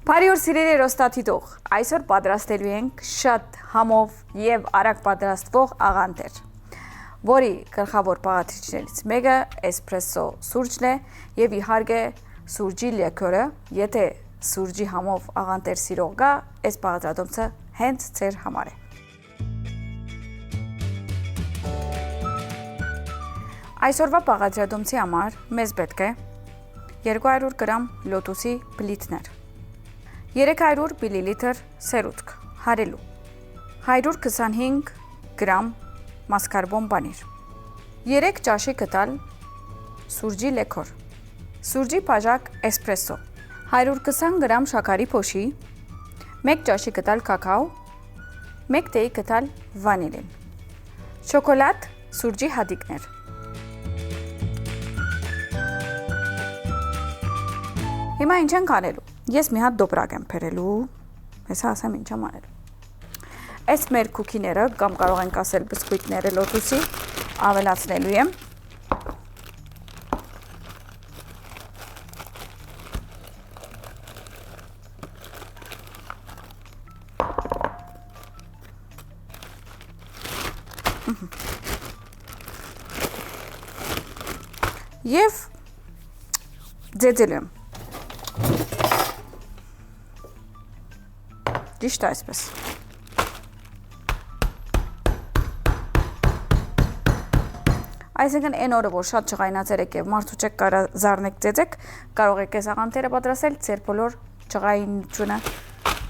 Բարի օր սիրելի ռոստատիտող, այսօր պատրաստելու ենք շատ համով և արագ պատրաստվող աղանդեր, որի գլխավոր բաղադրիչներից մեկը էսպրեսո սուրճն է և իհարկե սուրճի լիքյորը, եթե սուրճի համով աղանդեր սիրող կա, այս բաղադրատոմսը հենց ձեր համար է։ Այսօրվա բաղադրատոմսի համար մեզ պետք է 200 գրամ լոտոսի բլիթներ, 300 մլ սերուցք, հարելու, 125 գրամ մասկարպոն պանիր, 3 ճաշի կտալ սուրճի լեքոր, սուրճի բաժակ էսպրեսո, 120 գրամ շաքարի փոշի, 1 ճաշի կտալ կակաո, 1 թեյի կտալ վանիլին, շոկոլադ սուրճի հատիկներ։ Հիմա ինչ ենք անելու։ Ես մի հատ դոպրակ եմ բերելու, հեսա ասեմ ինչ եմ անելու։ Այս մեր քուքիները, կամ կարող ենք ասել բսկույթները լոտոսի, ավելացնելու եմ։ Եվ ձեծելու եմ։ Ճիշտ այսպես։ Այսինքն այն օրը, որ շատ ջղայնացել եք և մարդու չեք կարող զարնեք ծեծեք, կարող եք այս աղանդերը պատրաստել, ձեր բոլոր ջղայնությունը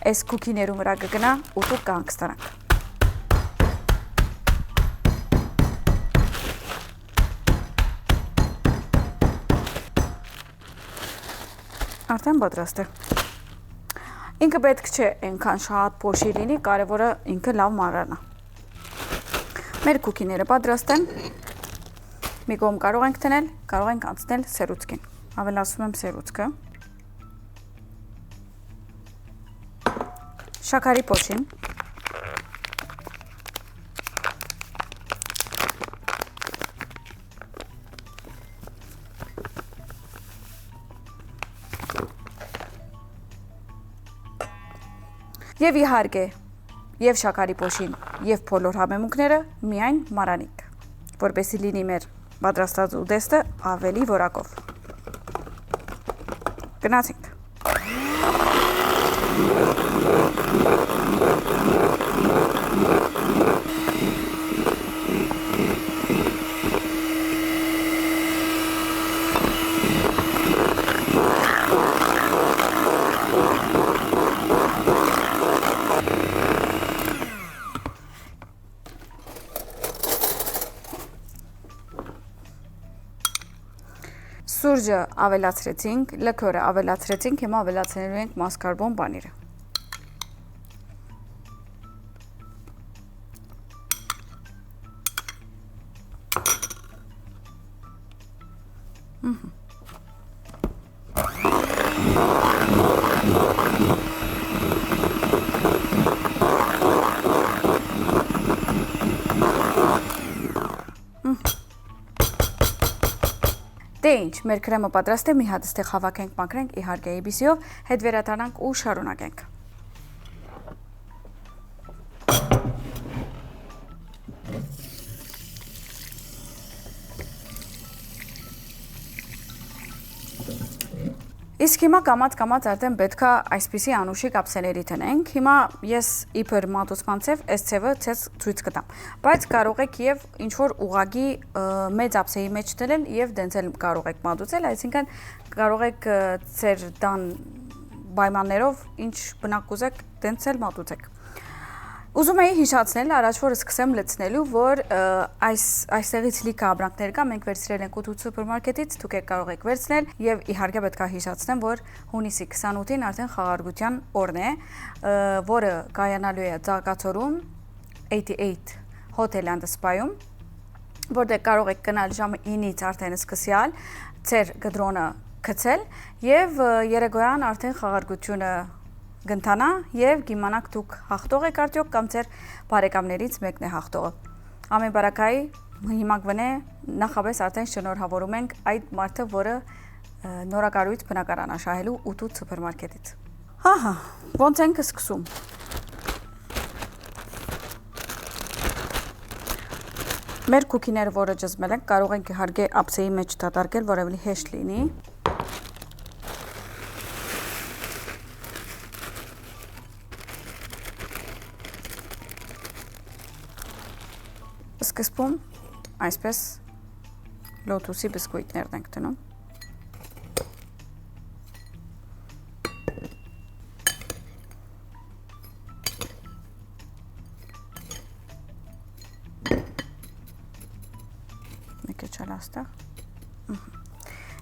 այս քուքիներում վրա կգնա ու դուք կհանգստանաք։ Արդեն պատրաստ է։ Ինքը պետք չէ այնքան շատ փոշի լինի, կարևորը ինքը լավ մարանա։ Մեր քուքիները պատրաստ են։ Մի կողմ կարող ենք դնել, կարող ենք անցնել սերուցքին։ Ավելացնում եմ սերուցքը։ Շաքարի փոշին։ Եվ իհարկե, և շաքարի փոշին, և բոլոր համեմունքները միայն մարանիք, որպեսզի լինի մեր պատրաստած ուտեստը ավելի որակով։ Գնացինք։ Սուրճը ավելացրեցինք, լիքյորը ավելացրեցինք, հիմա ավելացնելու ենք մասկարպոն պանիրը։ Դե ինչ, մեր քրեմը պատրաստ է, մի հատ ստեղ հավաքենք, մաքրենք, իհարկե ABC-ով, հետ վերադառնանք ու շարունակենք։ Իսկ հիմա կամաց արդեն պետքա այսպիսի անուշիկ ափսեների տնենք, հիմա ես իբր մատուցման ցև, այս ցևը ցույց կտամ, բայց կարող եք և ինչ-որ ուղղակի մեծ ափսեի մեջ դնել և դենց էլ կարող եք մատուցել, այսինքն կարող եք ձեր տան պայմաններով ինչ բնակ կուզեք, դենց էլ մատուցեք։ Ուզում էի հիշացնել, առաջ որ սկսեմ լցնելու, որ այստեղից լիքը ապրանքներ կա, մենք վերցրել ենք 8 սուպերմարկետից, դուք կարող եք վերցնել և իհարկե պետք է հիշացնեմ, որ հունիսի 28-ին արդեն խաղաղության օրն է, որը կայանալու է Ծաղկացորում 88 Hotel and Spa-ում, որտեղ կարող եք գնալ ժամը 9-ից արդեն սկսյալ, ձեր կտրոնը գցել և երեկոյան արդեն խաղաղությունը գնթանա և գիմանաք դուք հաղթող եք արդյոք կամ ձեր բարեկամներից մեկն է հաղթողը։ Ամեն բարակայի հիմա գվնե նախապես արդեն շնորհավորում ենք այդ մարդը, որը նորակառույց բնակարան աշահելու 8 սուպերմարկետից։ Ահա, ոնց ենք սկսում։ Մեր քուքիները, որը ջզմել ենք, կարող ենք իհարկե ափսեի մեջ դատարկել, որ ավելի հեշտ լինի։ Սկզբում այսպես լոթուսի բիսկուիտներն ենք դնում։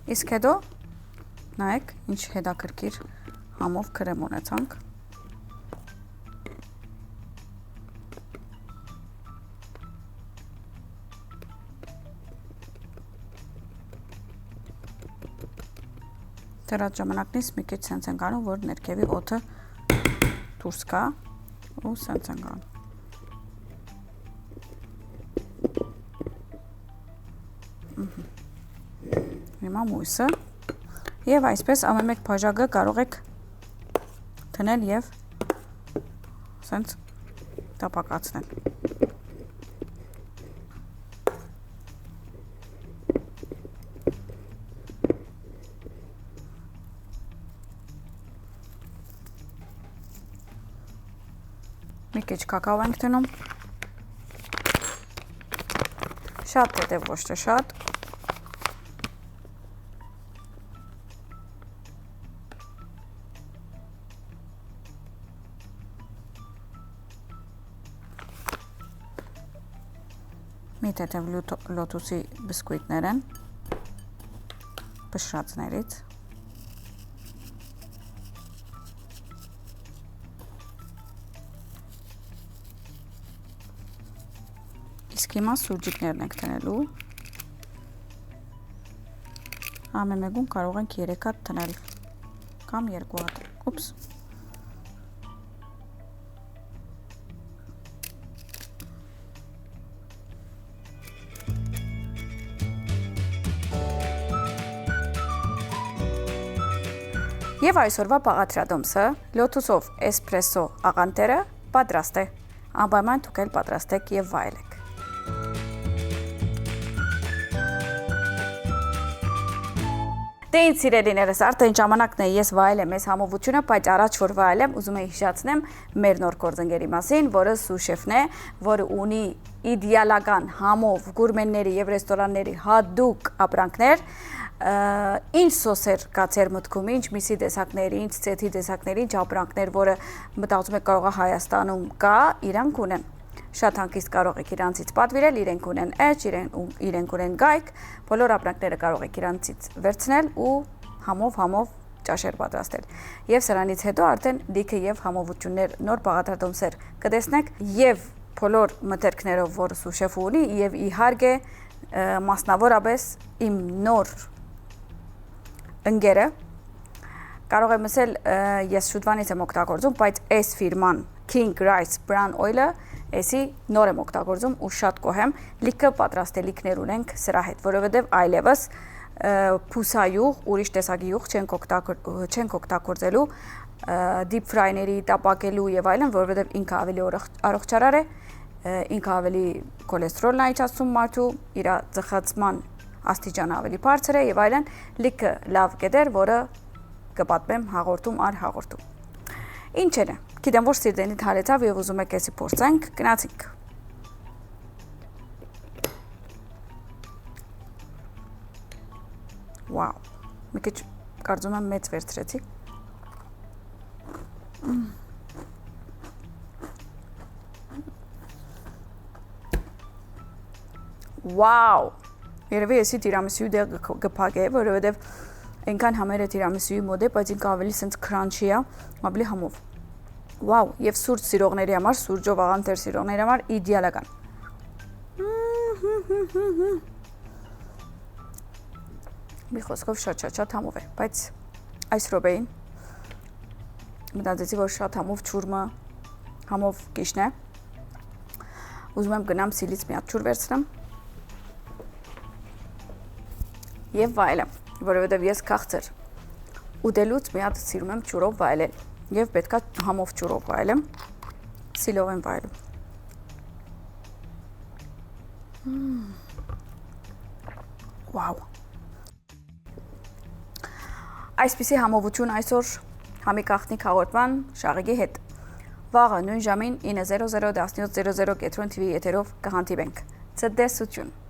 Իսկ հետո նայեք ինչ հետաքրքիր համով քրեմ ունեցանք։ Դրա ժամանակնից մի քիչ սենց ենք անում, որ ներքևի օդը դուրս գա ու սենց ենք անում։ Հիմա մույսը եւ այսպես ամեն մեկ բաժակը կարող եք դնել եւ սենց տապակացնել։ Մի քիչ կակաո ենք դնում։ Շատ թեթև ոչ թե շատ։ Մի թեթև լոթուսի բիսկուիտներ են փշրածներից։ Իսկ հիմա սուրճիկներն ենք դնելու։ Ամեն մեկում կարող ենք 3 հատ դնել կամ 2 հատ։ Ուպս։ Եվ այսօրվա բաղադրատոմսը լոթուսով էսպրեսո աղանտերը պատրաստ է։ Անպայման դուք էլ պատրաստեք եւ վայելեք։ Դե ինձ սիրելիներս, արդեն ժամանակն է ես վայելեմ այս համովությունը, բայց առաջ որ վայելեմ, ուզում եմ հիշեցնեմ մեր նոր գործընկերի մասին, որը սուշեֆն է, որը ունի իդեալական համով գուրմենների եւ ռեստորանների հատուկ ապրանքներ, ինչ սոսեր կա ձեր մտքում, ինչ միսի տեսակների, ինչ ցեթի տեսակների, ինչ ապրանքներ, որը մտածում եք կարող է Հայաստանում կա, իրանք ունեն։ Շատ հանգիստ կարող եք իրանցից պատվիրել, իրենք ունեն էջ, իրենք ունեն գայք, բոլոր ապրանքները կարող եք իրանցից վերցնել ու համով ճաշեր պատրաստել։ Եվ սրանից հետո արդեն լիքը եւ համովություններ, նոր բաղադրատոմսեր կտեսնեք եւ բոլոր մտերքներով, որ սուշեֆը ունի եւ իհարկե մասնավորապես իմ նոր ընկերը կարող եմ ասել ես շուտվանից եմ օգտագործում, բայց այս ֆիրման King Rice Brown Oil-ը էսի նոր եմ օգտագործում ու շատ գոհ եմ։ Լիքը պատրաստելիքներ ունենք սրա հետ, որովհետև այլևս փուսայուղ, ուրիշ տեսակի յուղ չենք օգտագործելու deep fry-ների տապակելու եւ այլն, որովհետև ինքը ավելի առողջարար է, ինքը ավելի կոլեստրոլն է իջացնում մարդու, իր ծխացման աստիճանը ավելի բարձր է եւ այլն, լիքը լավ կետեր, որը կպատմեմ հաղորդում առ հաղորդում։ Ինչեր է, գիտեմ, որ սիրտենիդ հարեցավ եւ ուզում եք էսի փորձենք, գնացինք։ Վաու, մի քիչ կարծում եմ մեծ վերցրեցի։ Վաու, երևի էսի տիրամիսուի դեղ գպակ է, որովհետև այնքան համերը տիրամիսուի մոդ է, բայց ինքը ավելի սենց քրանչի է, ավելի համով։ Վաու, եւ սուրճ սիրողների համար, սուրճով աղանթեր սիրողների համար իդեալական։ Մի խոսքով շատ համով է, բայց այս րոպեին մտածեցի, որ շատ համով ջուրմը համով կիշն է։ Ուզում եմ գնամ սիլից մի հատ ջուր վերցնեմ եւ վայելեմ, որովհետեւ ես քաղցր ուտելուց մի հատ սիրում եմ ջուրով վայելել։ եւ պետքա համով ջուրով վայելեմ, սիլով եմ վայելում։ Վաու։ Այսպիսի համովություն այսօր համի կախնիկ հաղորդման Շաղիկի հետ։ Վաղը նույն ժամին 9:00 17:00 Կետրոն TV եթերով կհանդիպենք։ Ցտեսություն։